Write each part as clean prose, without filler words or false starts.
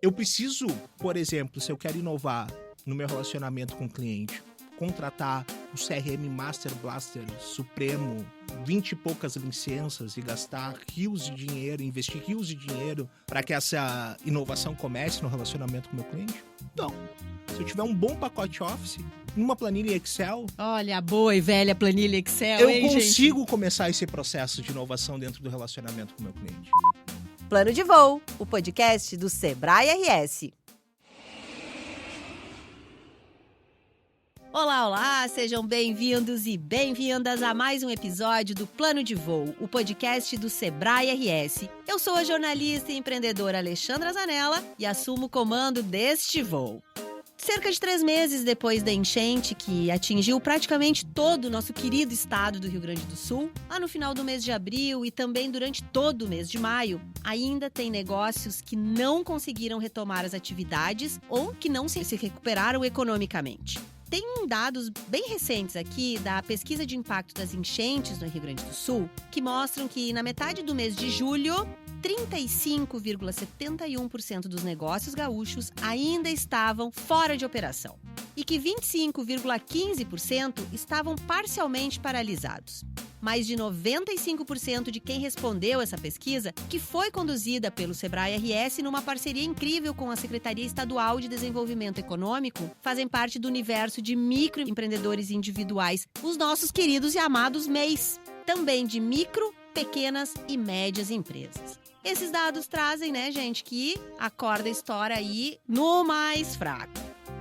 Eu preciso, por exemplo, se eu quero inovar no meu relacionamento com o cliente, contratar o CRM Master Blaster Supremo, 20 e poucas licenças e gastar rios de dinheiro, investir rios de dinheiro para que essa inovação comece no relacionamento com o meu cliente? Não. Se eu tiver um bom pacote Office, numa planilha Excel... Olha, a boa e velha planilha Excel, eu consigo começar esse processo de inovação dentro do relacionamento com o meu cliente. Plano de Voo, o podcast do Sebrae RS. Olá, olá! Sejam bem-vindos e bem-vindas a mais um episódio do Plano de Voo, o podcast do Sebrae RS. Eu sou a jornalista e empreendedora Alexandra Zanella e assumo o comando deste voo. Cerca de 3 meses depois da enchente que atingiu praticamente todo o nosso querido estado do Rio Grande do Sul, lá no final do mês de abril e também durante todo o mês de maio, ainda tem negócios que não conseguiram retomar as atividades ou que não se recuperaram economicamente. Tem dados bem recentes aqui da pesquisa de impacto das enchentes no Rio Grande do Sul que mostram que na metade do mês de julho, 35,71% dos negócios gaúchos ainda estavam fora de operação e que 25,15% estavam parcialmente paralisados. Mais de 95% de quem respondeu essa pesquisa, que foi conduzida pelo Sebrae RS numa parceria incrível com a Secretaria Estadual de Desenvolvimento Econômico, fazem parte do universo de microempreendedores individuais, os nossos queridos e amados MEIs, também de micro, pequenas e médias empresas. Esses dados trazem, gente, que a corda estoura aí no mais fraco.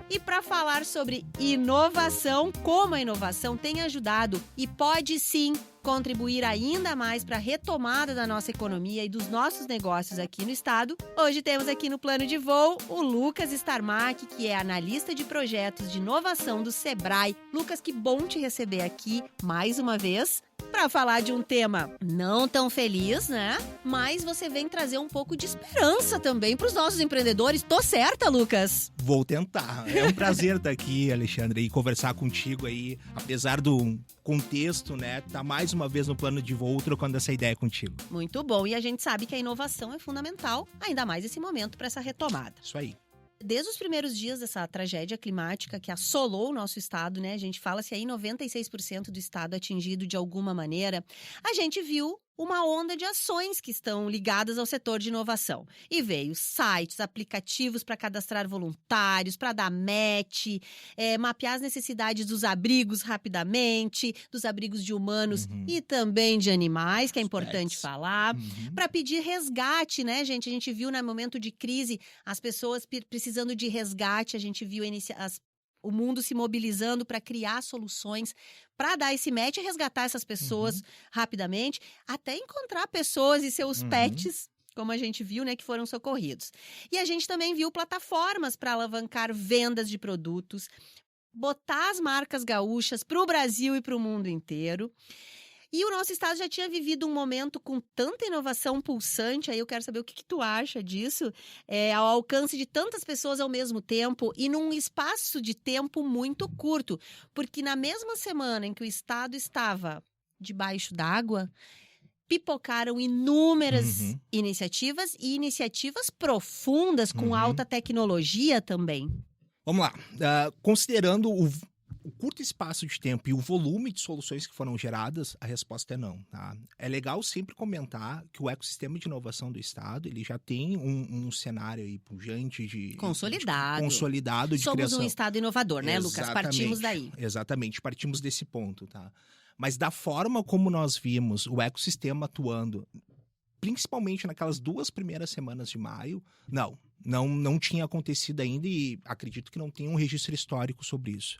E para falar sobre inovação, como a inovação tem ajudado e pode sim contribuir ainda mais para a retomada da nossa economia e dos nossos negócios aqui no estado, hoje temos aqui no Plano de Voo o Lucas Starmack, que é analista de projetos de inovação do Sebrae. Lucas, que bom te receber aqui mais uma vez para falar de um tema não tão feliz, Mas você vem trazer um pouco de esperança também para os nossos empreendedores. Tô certa, Lucas? Vou tentar. É um prazer estar aqui, Alexandre, e conversar contigo aí, apesar do contexto, tá mais uma vez no Plano de Voo, trocando essa ideia contigo. Muito bom. E a gente sabe que a inovação é fundamental, ainda mais esse momento para essa retomada. Isso aí. Desde os primeiros dias dessa tragédia climática que assolou o nosso estado, A gente fala-se aí 96% do estado atingido de alguma maneira. A gente viu uma onda de ações que estão ligadas ao setor de inovação. E veio sites, aplicativos para cadastrar voluntários, para dar match, mapear as necessidades dos abrigos rapidamente, dos abrigos de humanos e também de animais, que é importante falar, para pedir resgate, gente? A gente viu no momento de crise as pessoas precisando de resgate, a gente viu o mundo se mobilizando para criar soluções para dar esse match e resgatar essas pessoas rapidamente, até encontrar pessoas e seus pets, como a gente viu, que foram socorridos. E a gente também viu plataformas para alavancar vendas de produtos, botar as marcas gaúchas para o Brasil e para o mundo inteiro. E o nosso estado já tinha vivido um momento com tanta inovação pulsante, aí eu quero saber o que tu acha disso, ao alcance de tantas pessoas ao mesmo tempo e num espaço de tempo muito curto, porque na mesma semana em que o estado estava debaixo d'água, pipocaram inúmeras iniciativas e iniciativas profundas com alta tecnologia também. Vamos lá, considerando o curto espaço de tempo e o volume de soluções que foram geradas, a resposta é não. Tá? É legal sempre comentar que o ecossistema de inovação do estado, ele já tem um cenário aí pujante de... Consolidado de criação. Somos um estado inovador, Lucas? Partimos daí. Exatamente, partimos desse ponto, tá? Mas da forma como nós vimos o ecossistema atuando, principalmente naquelas 2 primeiras semanas de maio, não tinha acontecido ainda e acredito que não tem um registro histórico sobre isso.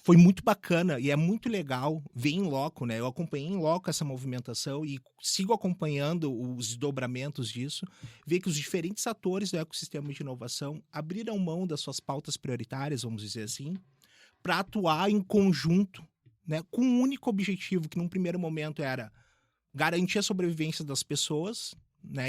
Foi muito bacana e é muito legal ver em loco, Eu acompanhei em loco essa movimentação e sigo acompanhando os desdobramentos disso, ver que os diferentes atores do ecossistema de inovação abriram mão das suas pautas prioritárias, vamos dizer assim, para atuar em conjunto, com um único objetivo, que num primeiro momento era garantir a sobrevivência das pessoas,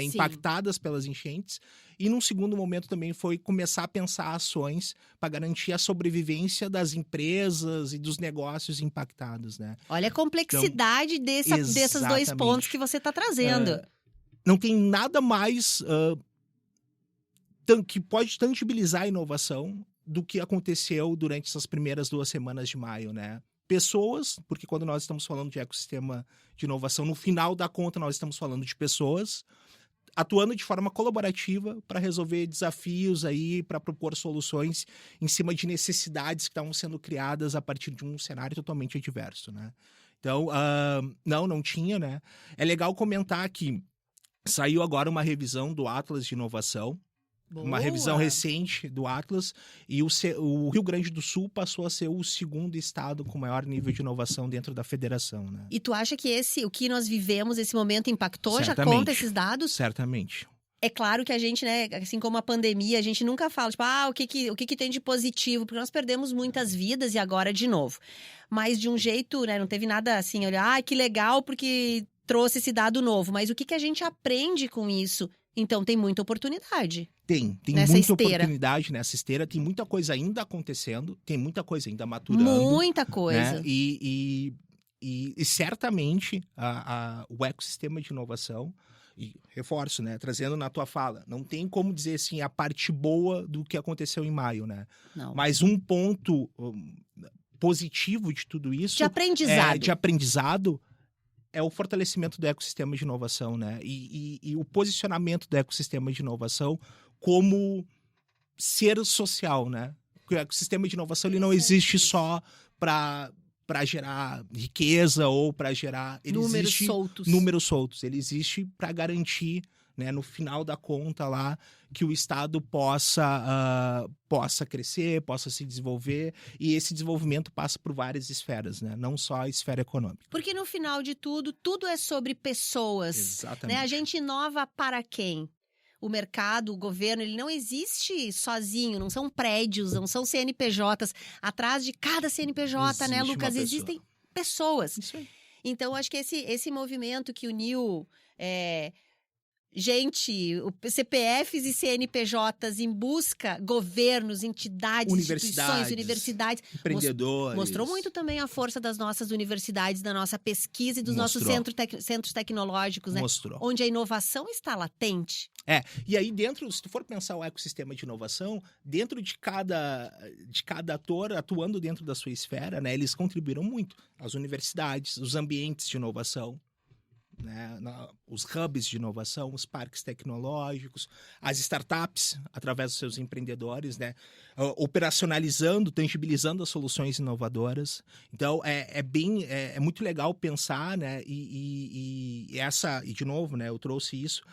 impactadas pelas enchentes, e num segundo momento também foi começar a pensar ações para garantir a sobrevivência das empresas e dos negócios impactados, Olha a complexidade desses 2 pontos que você está trazendo. Não tem nada mais que pode tangibilizar a inovação do que aconteceu durante essas primeiras 2 semanas de maio, né? Pessoas, porque quando nós estamos falando de ecossistema de inovação, no final da conta nós estamos falando de pessoas atuando de forma colaborativa para resolver desafios aí, para propor soluções em cima de necessidades que estavam sendo criadas a partir de um cenário totalmente adverso, né? Então, não tinha, né? É legal comentar que saiu agora uma revisão do Atlas de Inovação, uma revisão recente do Atlas, e o Rio Grande do Sul passou a ser o 2º estado com maior nível de inovação dentro da federação, né? E tu acha que o que nós vivemos, esse momento, impactou? Certamente. Já conta esses dados? Certamente. É claro que a gente, né, assim como a pandemia, a gente nunca fala, tipo, o que tem de positivo, porque nós perdemos muitas vidas e agora de novo. Mas de um jeito, né, não teve nada assim, olha, que legal porque trouxe esse dado novo, mas o que a gente aprende com isso? Então tem muita oportunidade. Tem nessa muita esteira. oportunidade nessa esteira, tem muita coisa ainda acontecendo, tem muita coisa ainda maturando. Muita coisa. Né? E certamente o ecossistema de inovação, e reforço, né, trazendo na tua fala, não tem como dizer assim a parte boa do que aconteceu em maio, né? Não. Mas um ponto positivo de tudo isso... De aprendizado. É o fortalecimento do ecossistema de inovação, né? E o posicionamento do ecossistema de inovação como ser social, né? Porque o ecossistema de inovação ele não existe só para gerar riqueza ou para gerar... Números soltos. Ele existe para garantir, né, no final da conta lá, que o Estado possa crescer, possa se desenvolver, e esse desenvolvimento passa por várias esferas, né? Não só a esfera econômica. Porque no final de tudo é sobre pessoas. Exatamente. Né? A gente inova para quem? O mercado, o governo, ele não existe sozinho, não são prédios, não são CNPJs. Atrás de cada CNPJ, Existe, né, Lucas? uma pessoa. Existem pessoas. Isso aí. Então, acho que esse movimento que uniu CPFs e CNPJs em busca, governos, entidades, instituições, universidades. Empreendedores. Mostrou muito também a força das nossas universidades, da nossa pesquisa e dos nossos centros tecnológicos, né? Mostrou. Onde a inovação está latente. E aí dentro, se tu for pensar o ecossistema de inovação, dentro de cada ator atuando dentro da sua esfera, né, eles contribuíram muito. As universidades, os ambientes de inovação, né, os hubs de inovação, os parques tecnológicos, as startups, através dos seus empreendedores, né, operacionalizando, tangibilizando as soluções inovadoras. Então, é muito legal pensar, né, e de novo, né, eu trouxe isso,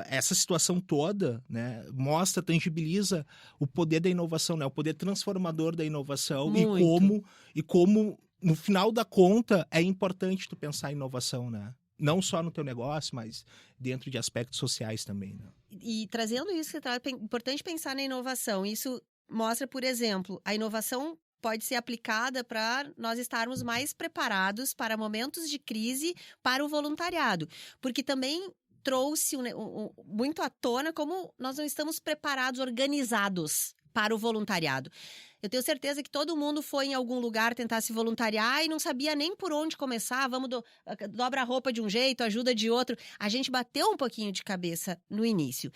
essa situação toda, né, mostra, tangibiliza o poder da inovação, né, o poder transformador da inovação e como, no final da conta, é importante tu pensar em inovação, né? Não só no teu negócio, mas dentro de aspectos sociais também, né? E trazendo isso, é importante pensar na inovação. Isso mostra, por exemplo, a inovação pode ser aplicada para nós estarmos mais preparados para momentos de crise, para o voluntariado. Porque também trouxe muito à tona como nós não estamos preparados, organizados para o voluntariado. Eu tenho certeza que todo mundo foi em algum lugar tentar se voluntariar e não sabia nem por onde começar. Vamos dobra a roupa de um jeito, ajuda de outro. A gente bateu um pouquinho de cabeça no início.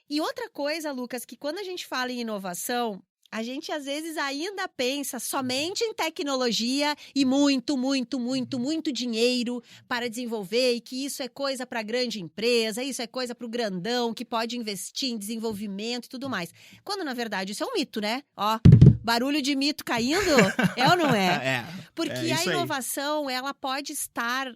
E outra coisa, Lucas, que quando a gente fala em inovação, a gente às vezes ainda pensa somente em tecnologia e muito dinheiro para desenvolver e que isso é coisa para grande empresa, isso é coisa para o grandão que pode investir em desenvolvimento e tudo mais. Quando, na verdade, isso é um mito, né? Ó, barulho de mito caindo, é ou não é? Porque a inovação, ela pode estar...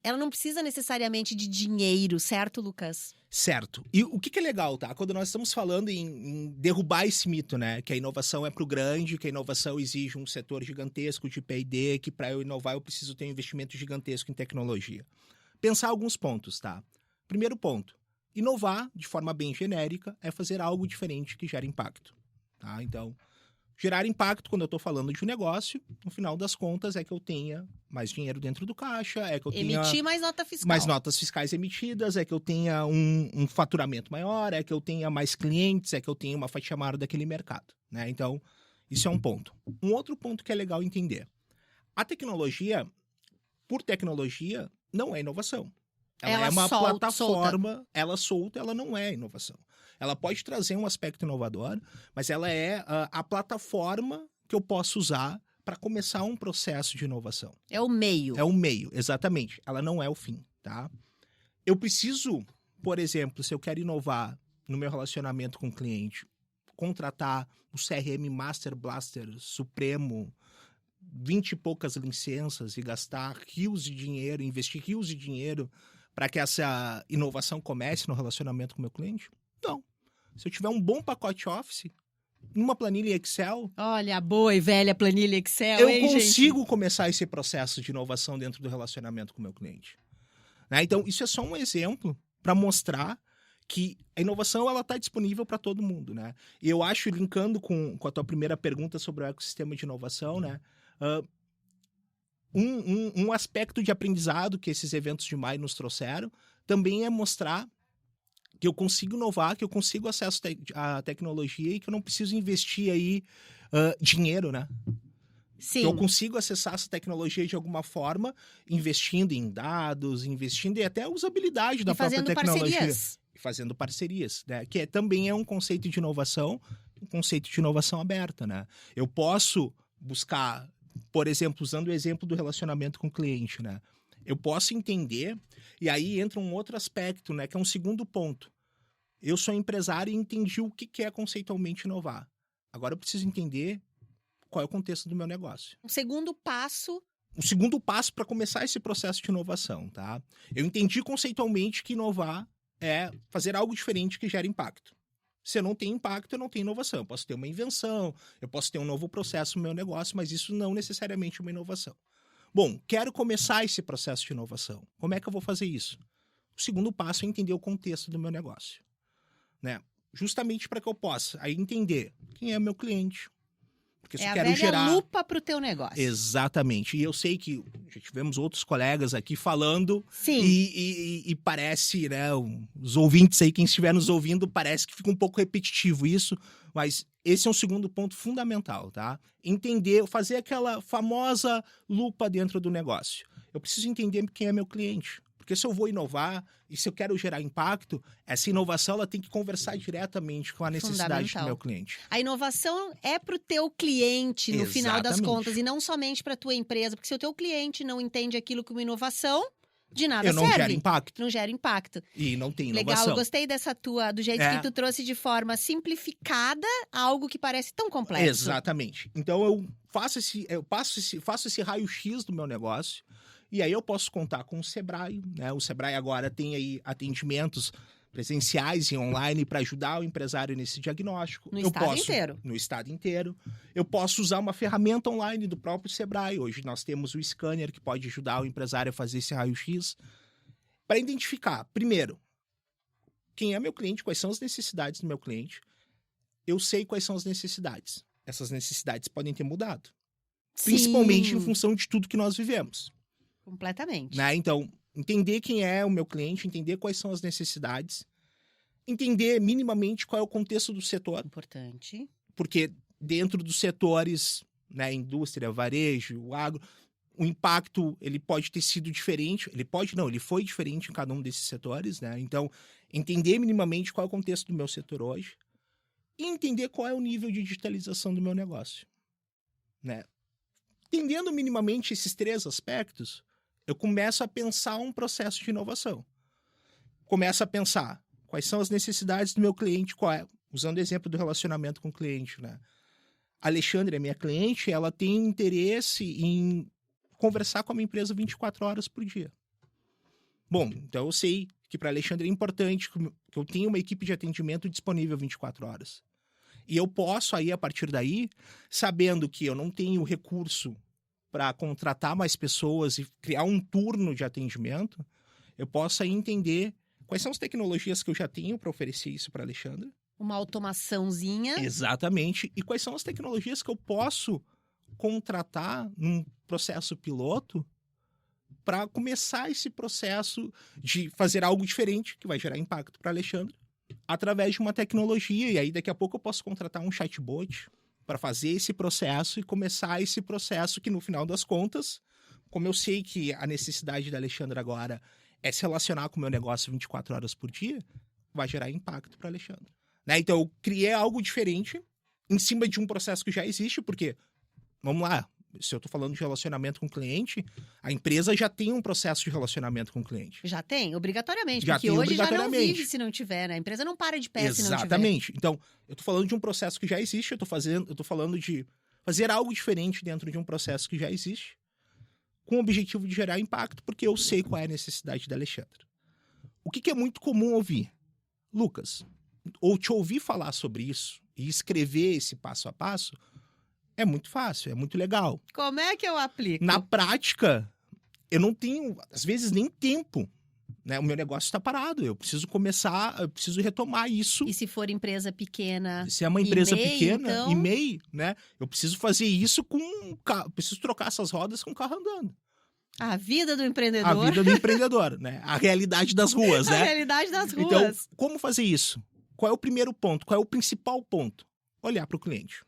Ela não precisa necessariamente de dinheiro, certo, Lucas? Certo. E o que é legal, tá? Quando nós estamos falando em derrubar esse mito, né? Que a inovação é pro grande, que a inovação exige um setor gigantesco de P&D, que para eu inovar eu preciso ter um investimento gigantesco em tecnologia. Pensar alguns pontos, tá? Primeiro ponto, inovar de forma bem genérica é fazer algo diferente que gere impacto, tá? Então, gerar impacto, quando eu estou falando de um negócio, no final das contas, é que eu tenha mais dinheiro dentro do caixa, é que eu tenha... Emitir mais nota fiscal. Mais notas fiscais emitidas, é que eu tenha um faturamento maior, é que eu tenha mais clientes, é que eu tenha uma fatia maior daquele mercado, né? Então, isso é um ponto. Um outro ponto que é legal entender. A tecnologia, por tecnologia, não é inovação. Ela é uma plataforma, ela solta, ela não é inovação. Ela pode trazer um aspecto inovador, mas ela é a plataforma que eu posso usar para começar um processo de inovação. É o meio. É o meio, exatamente. Ela não é o fim, tá? Eu preciso, por exemplo, se eu quero inovar no meu relacionamento com o cliente, contratar o CRM Master Blaster Supremo, 20 e poucas licenças e gastar rios de dinheiro, investir rios de dinheiro para que essa inovação comece no relacionamento com o meu cliente? Não. Se eu tiver um bom pacote Office, numa planilha Excel... Olha, a boa e velha planilha Excel, eu consigo começar esse processo de inovação dentro do relacionamento com o meu cliente. Né? Então, isso é só um exemplo para mostrar que a inovação está disponível para todo mundo. Né? E eu acho, linkando com a tua primeira pergunta sobre o ecossistema de inovação, né? Um aspecto de aprendizado que esses eventos de maio nos trouxeram também é mostrar que eu consigo inovar, que eu consigo acesso à tecnologia e que eu não preciso investir aí dinheiro, né? Sim. Que eu consigo acessar essa tecnologia de alguma forma, investindo em dados, investindo em até a usabilidade da própria tecnologia. Parcerias. E fazendo parcerias, né? Que também é um conceito de inovação, aberta, né? Eu posso buscar, por exemplo, usando o exemplo do relacionamento com o cliente, né? Eu posso entender, e aí entra um outro aspecto, né? Que é um segundo ponto. Eu sou empresário e entendi o que é conceitualmente inovar. Agora eu preciso entender qual é o contexto do meu negócio. O segundo passo para começar esse processo de inovação, tá? Eu entendi conceitualmente que inovar é fazer algo diferente que gera impacto. Se eu não tenho impacto, eu não tenho inovação. Eu posso ter uma invenção, eu posso ter um novo processo no meu negócio, mas isso não necessariamente é uma inovação. Bom, quero começar esse processo de inovação. Como é que eu vou fazer isso? O segundo passo é entender o contexto do meu negócio, né? Justamente para que eu possa aí entender quem é o meu cliente. Porque se eu quero gerar lupa para o teu negócio. Exatamente. E eu sei que já tivemos outros colegas aqui falando. Sim. E parece, né, os ouvintes aí, quem estiver nos ouvindo, parece que fica um pouco repetitivo isso, mas esse é um segundo ponto fundamental, tá? Entender, fazer aquela famosa lupa dentro do negócio. Eu preciso entender quem é meu cliente. Porque se eu vou inovar e se eu quero gerar impacto, essa inovação ela tem que conversar diretamente com a necessidade do meu cliente. A inovação é para o teu cliente, no final das contas, e não somente para a tua empresa. Porque se o teu cliente não entende aquilo como inovação, de nada serve. Não gera impacto. Não gera impacto. E não tem inovação. Legal, eu gostei do jeito que tu trouxe de forma simplificada algo que parece tão complexo. Exatamente. Então eu faço esse raio-x do meu negócio. E aí eu posso contar com o Sebrae, né? O Sebrae agora tem aí atendimentos presenciais e online para ajudar o empresário nesse diagnóstico. No estado inteiro. Eu posso usar uma ferramenta online do próprio Sebrae. Hoje nós temos o scanner que pode ajudar o empresário a fazer esse raio-x para identificar, primeiro, quem é meu cliente, quais são as necessidades do meu cliente. Eu sei quais são as necessidades. Essas necessidades podem ter mudado. Sim. Principalmente em função de tudo que nós vivemos. Completamente. Né? Então, entender quem é o meu cliente, entender quais são as necessidades, entender minimamente qual é o contexto do setor. Importante. Porque dentro dos setores, né, indústria, varejo, o agro, o impacto ele pode ter sido diferente, ele foi diferente em cada um desses setores, né? Então, entender minimamente qual é o contexto do meu setor hoje e entender qual é o nível de digitalização do meu negócio, né? Entendendo minimamente esses três aspectos, eu começo a pensar um processo de inovação. Começo a pensar quais são as necessidades do meu cliente, usando o exemplo do relacionamento com o cliente, né? A Alexandre é minha cliente, ela tem interesse em conversar com a minha empresa 24 horas por dia. Bom, então eu sei que para a Alexandre é importante que eu tenha uma equipe de atendimento disponível 24 horas. E eu posso aí, a partir daí, sabendo que eu não tenho recurso para contratar mais pessoas e criar um turno de atendimento, eu posso aí entender quais são as tecnologias que eu já tenho para oferecer isso para a Alexandra. Uma automaçãozinha. Exatamente. E quais são as tecnologias que eu posso contratar num processo piloto para começar esse processo de fazer algo diferente que vai gerar impacto para a Alexandra através de uma tecnologia. E aí daqui a pouco eu posso contratar um chatbot para fazer esse processo e começar esse processo que, no final das contas, como eu sei que a necessidade da Alexandra agora é se relacionar com o meu negócio 24 horas por dia, vai gerar impacto para a Alexandra. Né? Então, eu criei algo diferente em cima de um processo que já existe, porque, vamos lá, se eu estou falando de relacionamento com o cliente, a empresa já tem um processo de relacionamento com o cliente. Já tem, obrigatoriamente. Já porque tem hoje já não obrigatoriamente. vive se não tiver, né? A empresa não para de pé se não tiver. Exatamente. Então, eu estou falando de um processo que já existe, eu estou falando de fazer algo diferente dentro de um processo que já existe, com o objetivo de gerar impacto, porque eu sei qual é a necessidade da Alexandra. O que é muito comum ouvir? Lucas, ou te ouvir falar sobre isso e escrever esse passo a passo, é muito fácil, é muito legal. Como é que eu aplico? Na prática, eu não tenho, às vezes, nem tempo. Né? O meu negócio está parado. Eu preciso começar, eu preciso retomar isso. E se for empresa pequena? Se é uma empresa e-mail, pequena, então... e-mail, né? Eu preciso fazer isso com um carro. Preciso trocar essas rodas com o carro andando. A vida do empreendedor. A vida do empreendedor, né? A realidade das ruas, A né? realidade das ruas. Então, como fazer isso? Qual é o primeiro ponto? Qual é o principal ponto? Olhar para o cliente.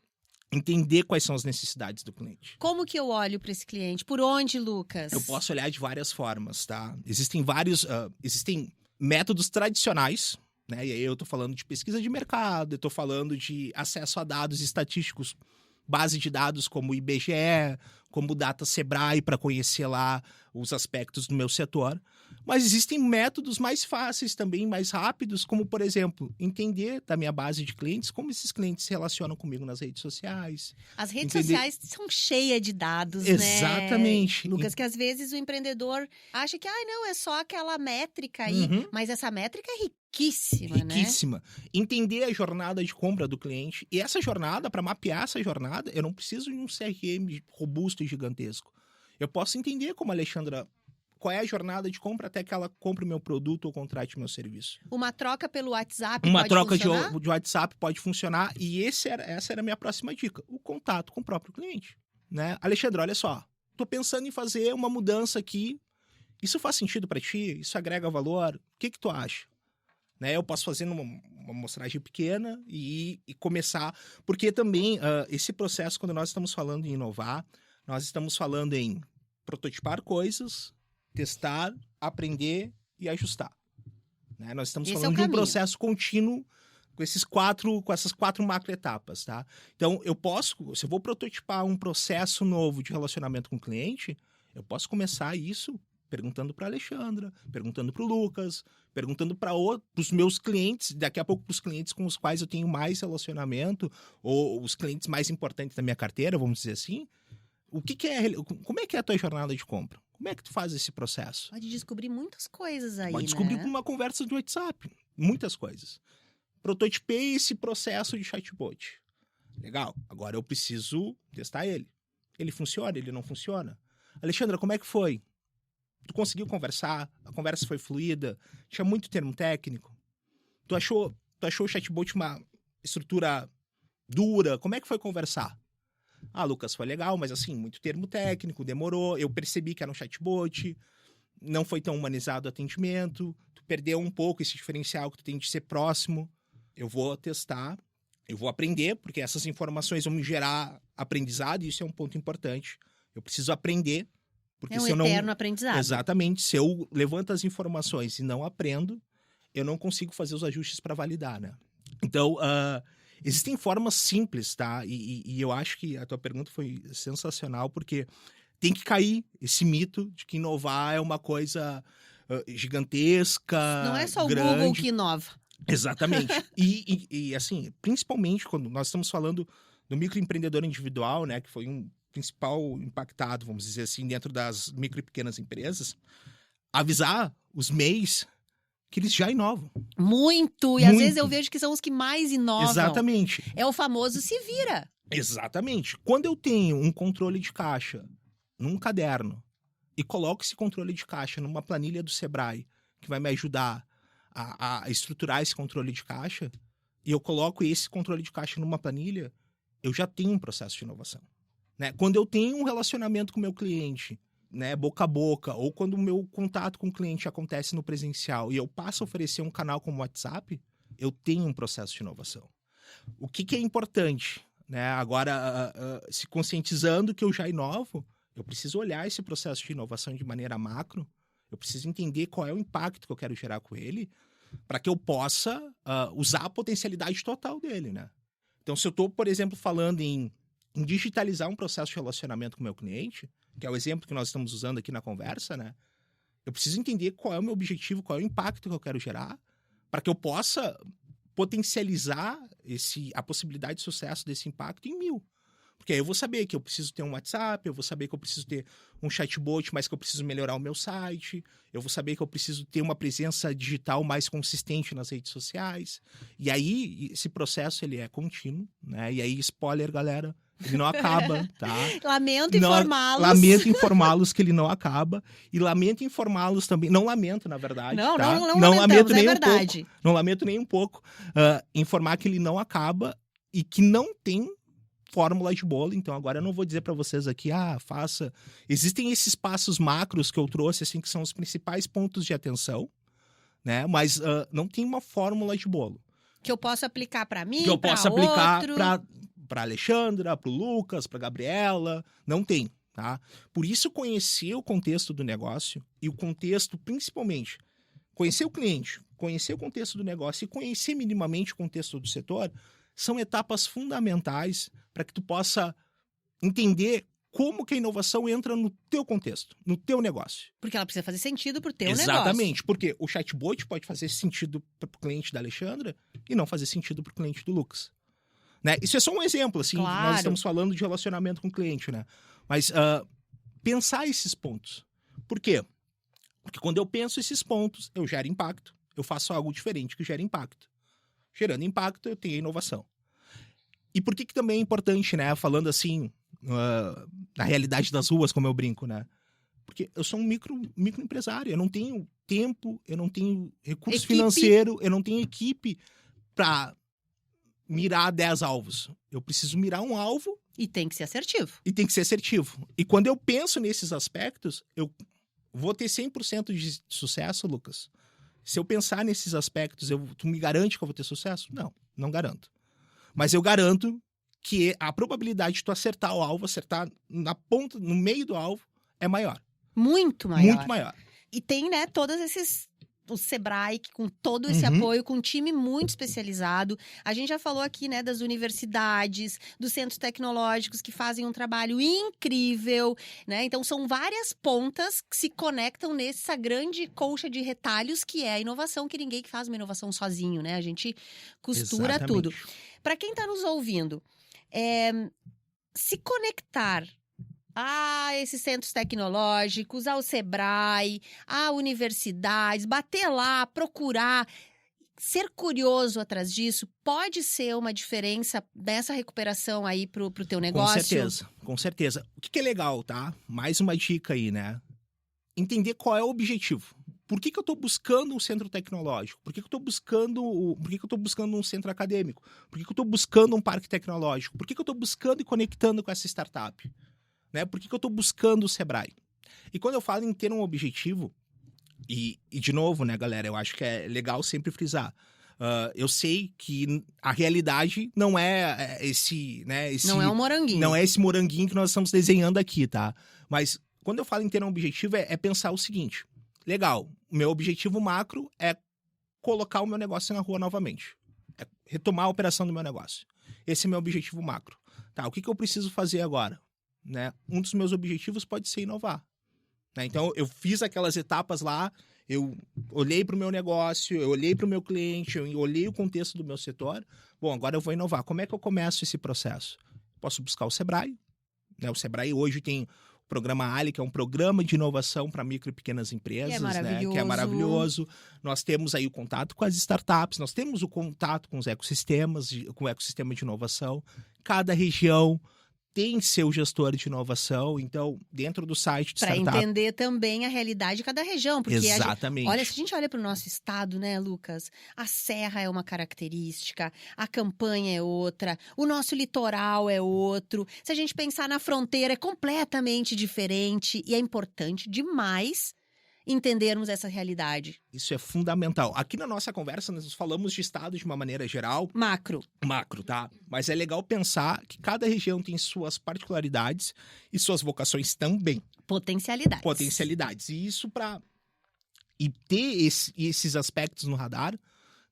Entender quais são as necessidades do cliente. Como que eu olho para esse cliente? Por onde, Lucas? Eu posso olhar de várias formas, tá? Existem existem métodos tradicionais, né? E aí eu tô falando de pesquisa de mercado, eu tô falando de acesso a dados estatísticos, base de dados como o IBGE, como o Data Sebrae, para conhecer lá os aspectos do meu setor. Mas existem métodos mais fáceis também, mais rápidos, como, por exemplo, entender da minha base de clientes como esses clientes se relacionam comigo nas redes sociais. As redes sociais são cheias de dados, Exatamente. né? Lucas, que às vezes o empreendedor acha que, não, é só aquela métrica aí. Uhum. Mas essa métrica é riquíssima, Riquíssima. Entender a jornada de compra do cliente. E essa jornada, para mapear essa jornada, eu não preciso de um CRM robusto e gigantesco. Eu posso entender como a Alexandra... Qual é a jornada de compra até que ela compre o meu produto ou contrate o meu serviço. Uma troca pelo WhatsApp Uma pode troca funcionar? de WhatsApp pode funcionar. E essa era a minha próxima dica. O contato com o próprio cliente. Né? Alexandre, olha só. Tô pensando em fazer uma mudança aqui. Isso faz sentido para ti? Isso agrega valor? O que tu acha? Né? Eu posso fazer uma amostragem pequena e começar. Porque também esse processo, quando nós estamos falando em inovar, nós estamos falando em prototipar coisas, testar, aprender e ajustar. Né? Nós estamos falando de um processo contínuo com essas quatro macroetapas, tá? Então, se eu vou prototipar um processo novo de relacionamento com o cliente, eu posso começar isso perguntando para a Alexandra, perguntando para o Lucas, perguntando para os meus clientes, daqui a pouco para os clientes com os quais eu tenho mais relacionamento, ou os clientes mais importantes da minha carteira, vamos dizer assim. Como é que é a tua jornada de compra? Como é que tu faz esse processo? Pode descobrir muitas coisas aí, Pode descobrir né? com uma conversa de WhatsApp. Muitas coisas. Prototipei esse processo de chatbot. Legal. Agora eu preciso testar ele. Ele funciona? Ele não funciona? Alexandra, como é que foi? Tu conseguiu conversar? A conversa foi fluida? Tinha muito termo técnico? Tu achou o chatbot uma estrutura dura? Como é que foi conversar? Lucas, foi legal, mas assim, muito termo técnico, demorou. Eu percebi que era um chatbot, não foi tão humanizado o atendimento, tu perdeu um pouco esse diferencial que tu tem de ser próximo. Eu vou testar, eu vou aprender, porque essas informações vão me gerar aprendizado, e isso é um ponto importante. Eu preciso aprender, porque se eu não... eterno aprendizado. Exatamente. Se eu levanto as informações e não aprendo, eu não consigo fazer os ajustes para validar, né? Então, existem formas simples, tá? E eu acho que a tua pergunta foi sensacional, porque tem que cair esse mito de que inovar é uma coisa gigantesca, não é só grande. o Google que inova. Exatamente. E assim, principalmente quando nós estamos falando do microempreendedor individual, né? Que foi um principal impactado, vamos dizer assim, dentro das micro e pequenas empresas, avisar os MEIs que eles já inovam. Muito! E às vezes eu vejo que são os que mais inovam. Exatamente. É o famoso se vira. Exatamente. Quando eu tenho um controle de caixa num caderno e coloco esse controle de caixa numa planilha do Sebrae, que vai me ajudar a estruturar esse controle de caixa, e eu coloco esse controle de caixa numa planilha, eu já tenho um processo de inovação. Né? Quando eu tenho um relacionamento com o meu cliente, né, boca a boca, ou quando o meu contato com o cliente acontece no presencial e eu passo a oferecer um canal como o WhatsApp, eu tenho um processo de inovação. O que é importante? Né? Agora, se conscientizando que eu já inovo, eu preciso olhar esse processo de inovação de maneira macro, eu preciso entender qual é o impacto que eu quero gerar com ele, para que eu possa usar a potencialidade total dele, né? Então, se eu estou, por exemplo, falando em digitalizar um processo de relacionamento com o meu cliente, que é o exemplo que nós estamos usando aqui na conversa, né? Eu preciso entender qual é o meu objetivo, qual é o impacto que eu quero gerar, para que eu possa potencializar a possibilidade de sucesso desse impacto em 1000. Porque aí eu vou saber que eu preciso ter um WhatsApp, eu vou saber que eu preciso ter um chatbot, mas que eu preciso melhorar o meu site, eu vou saber que eu preciso ter uma presença digital mais consistente nas redes sociais. E aí, esse processo, ele é contínuo, né? E aí, spoiler, galera, ele não acaba, tá? Lamento informá-los. Lamento informá-los que ele não acaba. E lamento informá-los também. Não lamento, na verdade. Não, tá? não lamento nem é um verdade. pouco. Não lamento nem um pouco. Informar que ele não acaba e que não tem fórmula de bolo. Então, agora eu não vou dizer para vocês aqui, faça. Existem esses passos macros que eu trouxe, assim, que são os principais pontos de atenção, né? Mas não tem uma fórmula de bolo. Que eu posso aplicar para mim, que eu possa aplicar outro. para Alexandra, para o Lucas, para Gabriela. Não tem, tá? Por isso, conhecer o contexto do negócio e o contexto, principalmente, conhecer o cliente, conhecer o contexto do negócio e conhecer minimamente o contexto do setor são etapas fundamentais para que tu possa entender como que a inovação entra no teu contexto, no teu negócio. Porque ela precisa fazer sentido pro teu negócio. Exatamente, porque o chatbot pode fazer sentido para o cliente da Alexandra e não fazer sentido para o cliente do Lucas. Né? Isso é só um exemplo, assim, Claro. Nós estamos falando de relacionamento com o cliente, né? Mas pensar esses pontos. Por quê? Porque quando eu penso esses pontos, eu gero impacto, eu faço algo diferente que gera impacto. Gerando impacto, eu tenho a inovação. E por que também é importante, né? Falando assim, na realidade das ruas, como eu brinco, né? Porque eu sou um microempresário, eu não tenho tempo, eu não tenho recurso financeiro, eu não tenho equipe para mirar 10 alvos. Eu preciso mirar um alvo. E tem que ser assertivo. E quando eu penso nesses aspectos, eu vou ter 100% de sucesso, Lucas. Se eu pensar nesses aspectos, tu me garante que eu vou ter sucesso? Não garanto. Mas eu garanto que a probabilidade de tu acertar o alvo, acertar na ponta, no meio do alvo, é maior. Muito maior. Muito maior. E tem, né, todos esses... O Sebrae, com todo esse apoio, com um time muito especializado. A gente já falou aqui, né, das universidades, dos centros tecnológicos que fazem um trabalho incrível, né? Então, são várias pontas que se conectam nessa grande colcha de retalhos que é a inovação, que ninguém faz uma inovação sozinho, né? A gente costura tudo. Para quem está nos ouvindo, se conectar esses centros tecnológicos, ao Sebrae, a universidades, bater lá, procurar, ser curioso atrás disso, pode ser uma diferença dessa recuperação aí pro teu negócio? Com certeza. O que é legal, tá? Mais uma dica aí, né? Entender qual é o objetivo. Por que eu estou buscando um centro tecnológico? Por que eu estou buscando um centro acadêmico? Por que eu estou buscando um parque tecnológico? Por que eu estou buscando e conectando com essa startup? Né? Por que eu estou buscando o Sebrae? E quando eu falo em ter um objetivo, e de novo, né, galera, eu acho que é legal sempre frisar. Eu sei que a realidade não é não é um moranguinho. Não é esse moranguinho que nós estamos desenhando aqui, tá? Mas quando eu falo em ter um objetivo, é pensar o seguinte. Legal, o meu objetivo macro é colocar o meu negócio na rua novamente. É retomar a operação do meu negócio. Esse é meu objetivo macro. Tá, o que eu preciso fazer agora? Né? Um dos meus objetivos pode ser inovar. Né? Então, eu fiz aquelas etapas lá, eu olhei para o meu negócio, eu olhei para o meu cliente, eu olhei o contexto do meu setor. Bom, agora eu vou inovar. Como é que eu começo esse processo? Posso buscar o Sebrae. Né? O Sebrae hoje tem o programa Ali, que é um programa de inovação para micro e pequenas empresas, que é maravilhoso. Nós temos aí o contato com as startups, nós temos o contato com os ecossistemas, com o ecossistema de inovação. Cada região tem seu gestor de inovação, então, dentro do site de startup... Para entender também a realidade de cada região. Porque exatamente. Olha, se a gente olha para o nosso estado, né, Lucas? A serra é uma característica, a campanha é outra, o nosso litoral é outro. Se a gente pensar na fronteira, é completamente diferente e é importante demais entendermos essa realidade. Isso é fundamental. Aqui na nossa conversa, nós falamos de estado de uma maneira geral. Macro, tá? Mas é legal pensar que cada região tem suas particularidades e suas vocações também. Potencialidades. E isso para e ter esses aspectos no radar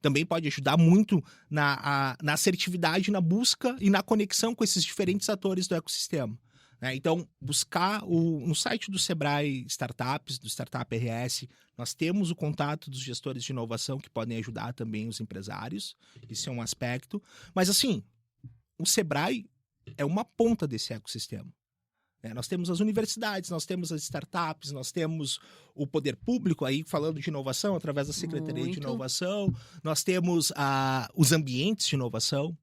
também pode ajudar muito na assertividade, na busca e na conexão com esses diferentes atores do ecossistema. Né? Então, buscar no site do Sebrae Startups, do Startup RS, nós temos o contato dos gestores de inovação que podem ajudar também os empresários. Isso é um aspecto. Mas, assim, o Sebrae é uma ponta desse ecossistema. Nós temos as universidades, nós temos as startups, nós temos o poder público aí falando de inovação através da Secretaria de Inovação, nós temos os ambientes de inovação,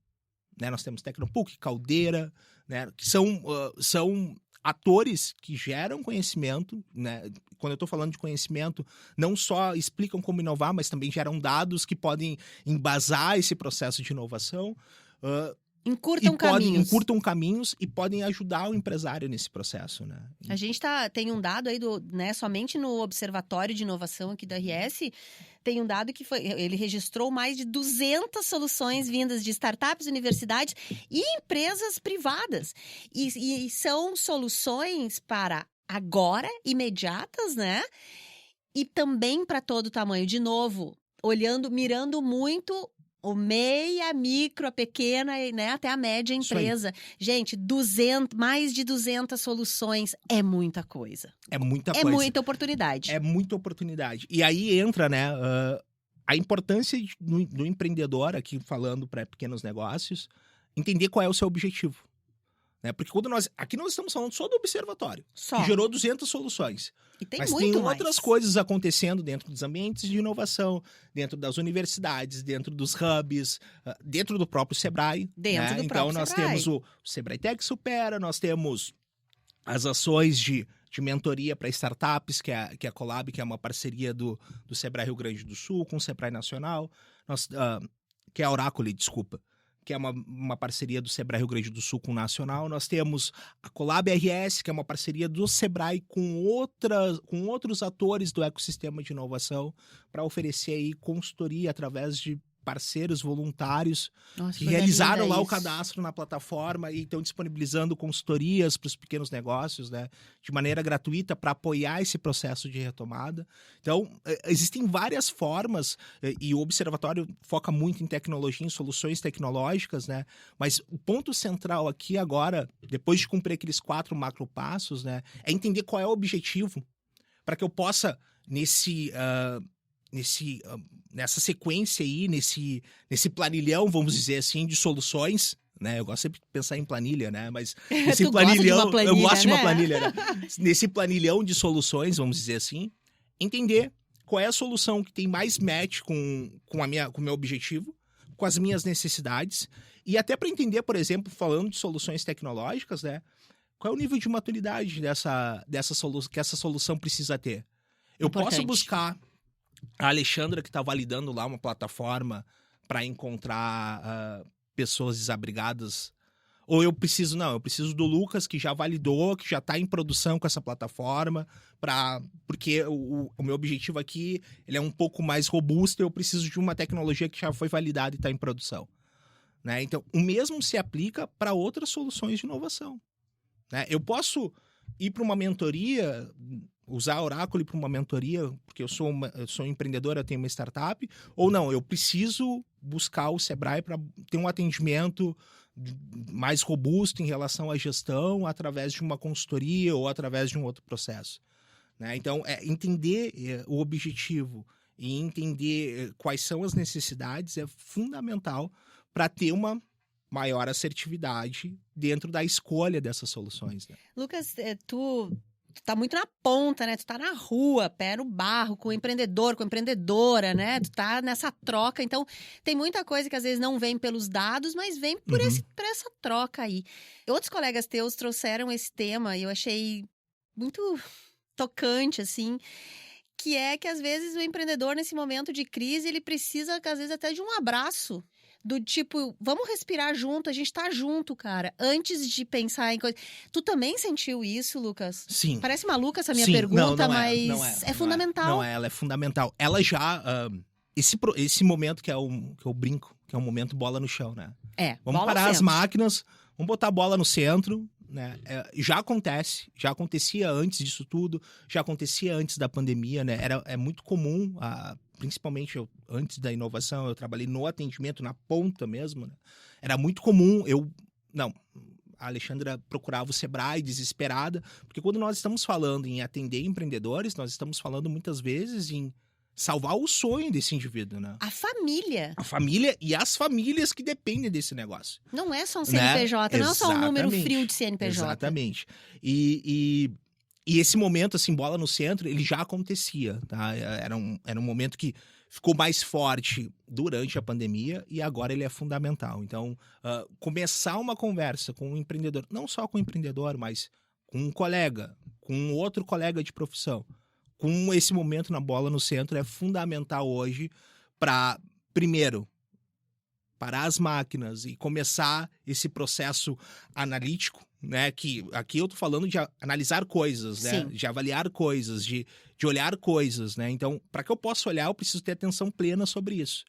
né? Nós temos Tecnopuc, Caldeira, né? Que são atores que geram conhecimento, né? Quando eu estou falando de conhecimento, não só explicam como inovar, mas também geram dados que podem embasar esse processo de inovação. Encurtam caminhos e podem ajudar o empresário nesse processo, né? A gente tem um dado aí, né, somente no Observatório de Inovação aqui da RS, tem um dado que ele registrou mais de 200 soluções vindas de startups, universidades e empresas privadas. E são soluções para agora, imediatas, né? E também para todo tamanho. De novo, mirando muito o meia, a micro, a pequena, né, até a média empresa. Gente, mais de 200 soluções é muita coisa. É muita coisa. É muita oportunidade. É muita oportunidade. E aí entra, né, a importância do empreendedor, aqui falando para pequenos negócios, entender qual é o seu objetivo. Né? Porque aqui nós estamos falando só do observatório, que gerou 200 soluções. Mas tem outras coisas acontecendo dentro dos ambientes de inovação, dentro das universidades, dentro dos hubs, dentro do próprio Sebrae. Então nós temos o Sebrae Tech Supera, nós temos as ações de mentoria para startups, que é a Colab, que é uma parceria do Sebrae Rio Grande do Sul com o Sebrae Nacional, que é a Oracle, desculpa. Que é uma parceria do Sebrae Rio Grande do Sul com o Nacional. Nós temos a Colab RS, que é uma parceria do Sebrae com outros atores do ecossistema de inovação para oferecer aí consultoria através de parceiros voluntários que realizaram lá o cadastro na plataforma e estão disponibilizando consultorias para os pequenos negócios, né, de maneira gratuita para apoiar esse processo de retomada. Então, existem várias formas e o Observatório foca muito em tecnologia, em soluções tecnológicas, né, mas o ponto central aqui agora, depois de cumprir aqueles 4 macro passos, né, é entender qual é o objetivo para que eu possa, nessa sequência aí, nesse planilhão, vamos dizer assim, de soluções, né? Eu gosto sempre de pensar em planilha, né? Mas nesse planilhão, eu gosto de uma planilha, né? Nesse planilhão de soluções, vamos dizer assim, entender qual é a solução que tem mais match com o meu objetivo, com as minhas necessidades, e até para entender, por exemplo, falando de soluções tecnológicas, né? Qual é o nível de maturidade dessa solução que essa solução precisa ter? Eu posso buscar a Alexandra, que está validando lá uma plataforma para encontrar pessoas desabrigadas, ou eu preciso do Lucas, que já validou, que já está em produção com essa plataforma, porque o meu objetivo aqui ele é um pouco mais robusto, eu preciso de uma tecnologia que já foi validada e está em produção. Né? Então, o mesmo se aplica para outras soluções de inovação. Né? Eu posso ir para uma mentoria, usar a Oracle para uma mentoria, porque eu sou um empreendedor, eu tenho uma startup, ou não, eu preciso buscar o Sebrae para ter um atendimento mais robusto em relação à gestão através de uma consultoria ou através de um outro processo. Né? Então, entender o objetivo e entender quais são as necessidades é fundamental para ter uma maior assertividade dentro da escolha dessas soluções. Né? Lucas, tu tá muito na ponta, né? Tu tá na rua, pé no barro, com o empreendedor, com a empreendedora, né? Tu tá nessa troca. Então, tem muita coisa que às vezes não vem pelos dados, mas vem por essa troca aí. Outros colegas teus trouxeram esse tema e eu achei muito tocante, assim, que é que às vezes o empreendedor, nesse momento de crise, ele precisa, às vezes, até de um abraço. Do tipo, vamos respirar junto, a gente tá junto, cara. Antes de pensar em coisa. Tu também sentiu isso, Lucas? Sim. Parece maluca essa minha pergunta, não mas é fundamental. Não é, ela é fundamental. Ela já... esse momento que eu brinco, que é um momento bola no chão, né? Vamos parar as máquinas, vamos botar a bola no centro, né? Já acontecia antes disso tudo, já acontecia antes da pandemia, né? É muito comum, principalmente antes da inovação, eu trabalhei no atendimento, na ponta mesmo, né? Era muito comum, a Alexandra procurava o Sebrae desesperada, porque quando nós estamos falando em atender empreendedores, nós estamos falando muitas vezes em salvar o sonho desse indivíduo, né? A família. A família e as famílias que dependem desse negócio. Não é só um CNPJ, Né? não é só um número Exatamente. frio de CNPJ. Exatamente. E esse momento, assim, bola no centro, ele já acontecia, tá? Era um momento que ficou mais forte durante a pandemia e agora ele é fundamental. Então, começar uma conversa com um empreendedor, não só com o empreendedor, mas com um colega, com outro colega de profissão, com esse momento na bola no centro é fundamental hoje para, primeiro, parar as máquinas e começar esse processo analítico, né? Que aqui eu tô falando de analisar coisas, né? Sim. De avaliar coisas, de olhar coisas, né? Então, para que eu possa olhar, eu preciso ter atenção plena sobre isso.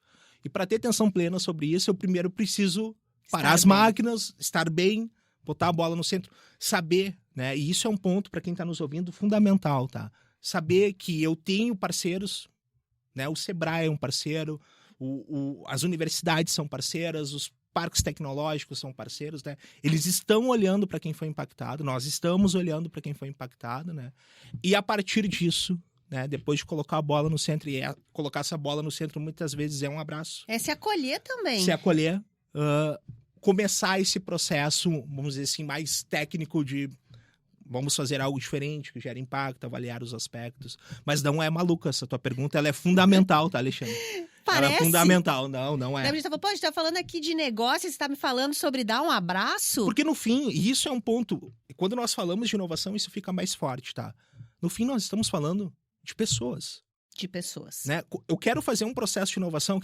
E para ter atenção plena sobre isso, eu primeiro preciso parar as máquinas, estar bem, botar a bola no centro, saber, né? E isso é um ponto, para quem está nos ouvindo, fundamental, tá? Saber que eu tenho parceiros, né? O Sebrae é um parceiro, as universidades são parceiras, os parques tecnológicos são parceiros, né? Eles estão olhando para quem foi impactado, nós estamos olhando para quem foi impactado, né? E a partir disso, né? Depois de colocar a bola no centro, e colocar essa bola no centro muitas vezes é um abraço. É se acolher também. Se acolher, começar esse processo, vamos dizer assim, mais técnico de vamos fazer algo diferente, que gere impacto, avaliar os aspectos. Mas não é maluca essa tua pergunta, ela é fundamental, tá, Alexandre? Parece. Ela é fundamental, não é. A gente tá falando aqui de negócio, você tá me falando sobre dar um abraço? Porque no fim, e isso é um ponto, quando nós falamos de inovação, isso fica mais forte, tá? No fim, nós estamos falando de pessoas. De pessoas. Né? Eu quero fazer um processo de inovação,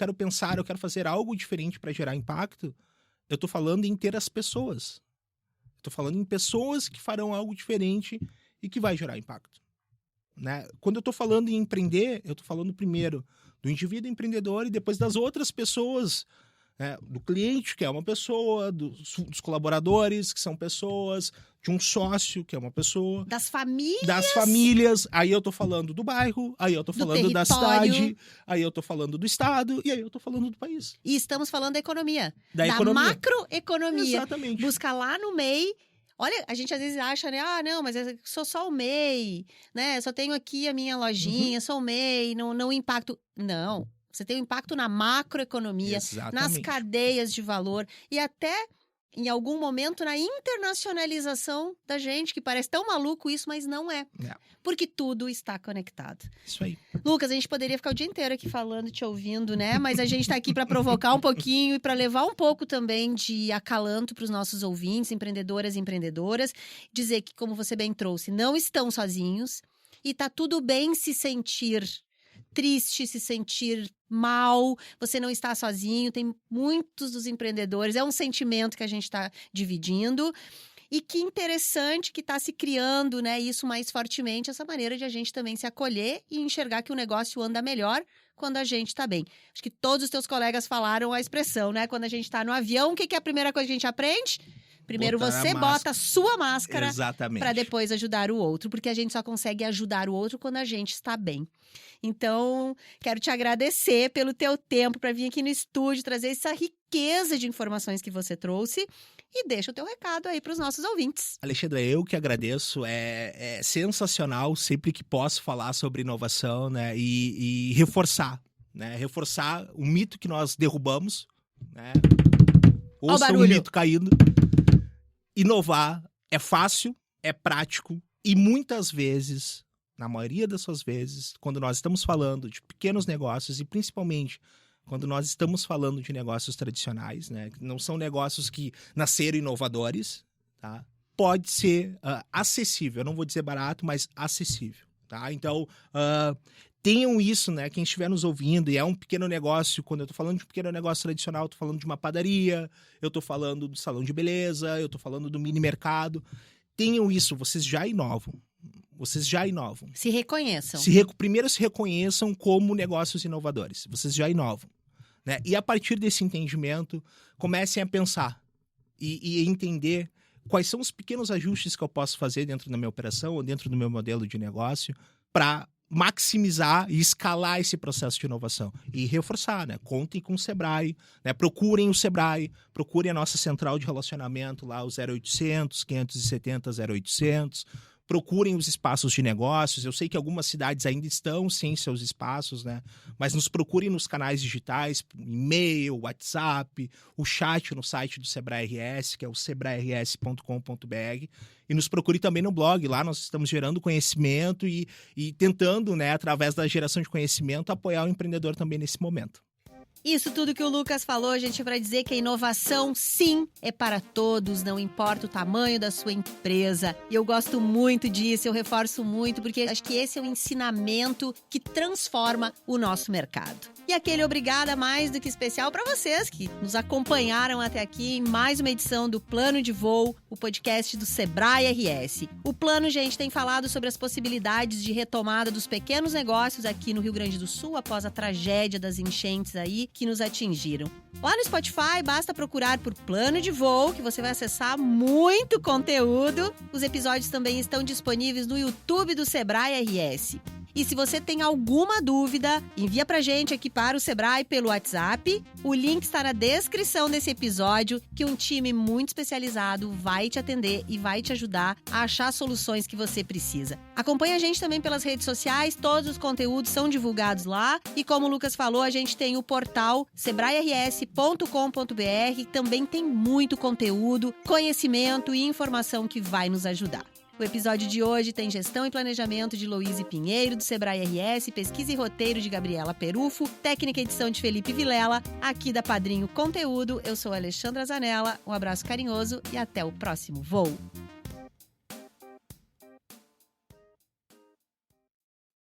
eu quero fazer algo diferente para gerar impacto. Eu tô falando em ter as pessoas. Estou falando em pessoas que farão algo diferente e que vai gerar impacto. Né? Quando eu estou falando em empreender, eu estou falando primeiro do indivíduo empreendedor e depois das outras pessoas, né? Do cliente, que é uma pessoa, dos colaboradores, que são pessoas, de um sócio, que é uma pessoa. Das famílias. Das famílias. Aí eu estou falando do bairro, aí eu estou falando da cidade, aí eu estou falando do estado e aí eu estou falando do país. E estamos falando da economia. Da economia. Macroeconomia. Exatamente. Busca lá no MEI. Olha, a gente às vezes acha, né? Ah, não, mas eu sou só o MEI, né? Só tenho aqui a minha lojinha, sou o MEI, não impacto. Não, você tem um impacto na macroeconomia, Exatamente. nas cadeias de valor e até, em algum momento, na internacionalização da gente, que parece tão maluco isso, mas não é. Porque tudo está conectado. Isso aí. Lucas, a gente poderia ficar o dia inteiro aqui falando, te ouvindo, né? Mas a gente tá aqui para provocar um pouquinho e para levar um pouco também de acalanto para os nossos ouvintes, empreendedoras e empreendedoras. Dizer que, como você bem trouxe, não estão sozinhos e tá tudo bem se sentir triste, se sentir mal, você não está sozinho, tem muitos dos empreendedores, é um sentimento que a gente está dividindo. E que interessante que está se criando, né, isso mais fortemente, essa maneira de a gente também se acolher e enxergar que o negócio anda melhor quando a gente está bem. Acho que todos os teus colegas falaram a expressão, né? Quando a gente está no avião, o que é a primeira coisa que a gente aprende? Primeiro você bota a sua máscara para depois ajudar o outro, porque a gente só consegue ajudar o outro quando a gente está bem. Então, quero te agradecer pelo teu tempo para vir aqui no estúdio, trazer essa riqueza de informações que você trouxe. E deixa o teu recado aí para os nossos ouvintes. Alexandra, eu que agradeço. É sensacional sempre que posso falar sobre inovação, né? E reforçar, né? Reforçar o mito que nós derrubamos, né? Ouça o mito caindo. Inovar é fácil, é prático e muitas vezes, na maioria das suas vezes, quando nós estamos falando de pequenos negócios e principalmente quando nós estamos falando de negócios tradicionais, né, que não são negócios que nasceram inovadores, tá? Pode ser acessível. Eu não vou dizer barato, mas acessível, tá? Então, tenham isso, né? Quem estiver nos ouvindo, e é um pequeno negócio, quando eu tô falando de um pequeno negócio tradicional, eu tô falando de uma padaria, eu tô falando do salão de beleza, eu tô falando do mini mercado. Tenham isso, vocês já inovam. Vocês já inovam. Se reconheçam. Primeiro se reconheçam como negócios inovadores. Vocês já inovam. Né? E a partir desse entendimento, comecem a pensar e entender quais são os pequenos ajustes que eu posso fazer dentro da minha operação ou dentro do meu modelo de negócio para maximizar e escalar esse processo de inovação. E reforçar, né? Contem com o Sebrae, né? Procurem o Sebrae, procurem a nossa central de relacionamento lá, o 0800 570 0800. Procurem os espaços de negócios. Eu sei que algumas cidades ainda estão sem seus espaços, né? Mas nos procurem nos canais digitais, e-mail, WhatsApp, o chat no site do Sebrae RS, que é o sebrae-rs.com.br. E nos procure também no blog. Lá nós estamos gerando conhecimento e tentando, né, através da geração de conhecimento, apoiar o empreendedor também nesse momento. Isso tudo que o Lucas falou, gente, é para dizer que a inovação, sim, é para todos, não importa o tamanho da sua empresa. E eu gosto muito disso, eu reforço muito, porque acho que esse é um ensinamento que transforma o nosso mercado. E aquele obrigada mais do que especial para vocês que nos acompanharam até aqui em mais uma edição do Plano de Voo, o podcast do Sebrae RS. O Plano, gente, tem falado sobre as possibilidades de retomada dos pequenos negócios aqui no Rio Grande do Sul após a tragédia das enchentes aí que nos atingiram. Lá no Spotify, basta procurar por Plano de Voo, que você vai acessar muito conteúdo. Os episódios também estão disponíveis no YouTube do Sebrae RS. E se você tem alguma dúvida, envia pra gente aqui para o Sebrae pelo WhatsApp. O link está na descrição desse episódio, que um time muito especializado vai te atender e vai te ajudar a achar soluções que você precisa. Acompanhe a gente também pelas redes sociais, todos os conteúdos são divulgados lá. E como o Lucas falou, a gente tem o portal sebrae-rs.com.br, também tem muito conteúdo, conhecimento e informação que vai nos ajudar. O episódio de hoje tem gestão e planejamento de Loíse Pinheiro, do Sebrae RS, pesquisa e roteiro de Gabriela Perufo, técnica e edição de Felipe Vilela, aqui da Padrinho Conteúdo. Eu sou a Alexandra Zanella, um abraço carinhoso e até o próximo voo.